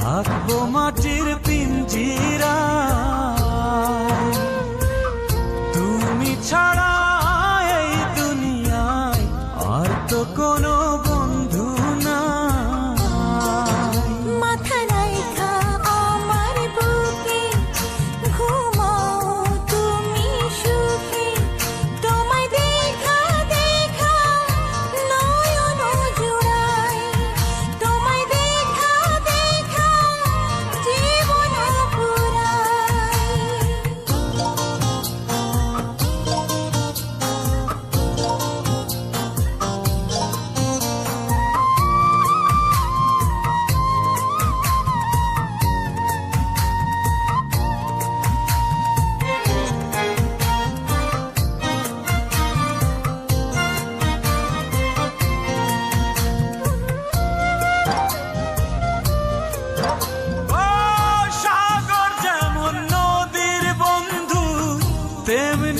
থাকবো মাটির পিঞ্জিরায়, তুমি ছাড়া এই দুনিয়ায় আর তো কোনো বন্ধু নাই। মাথা রাইখা আমার বুকে ঘুমাও তুমি সুখে, তোমায় দেখা দেখা নয়ন জুড়াই, তোমায় দেখা দেখা জীবন পুরাই। ও সাগর যেমন নদীর বন্ধু, তেমনি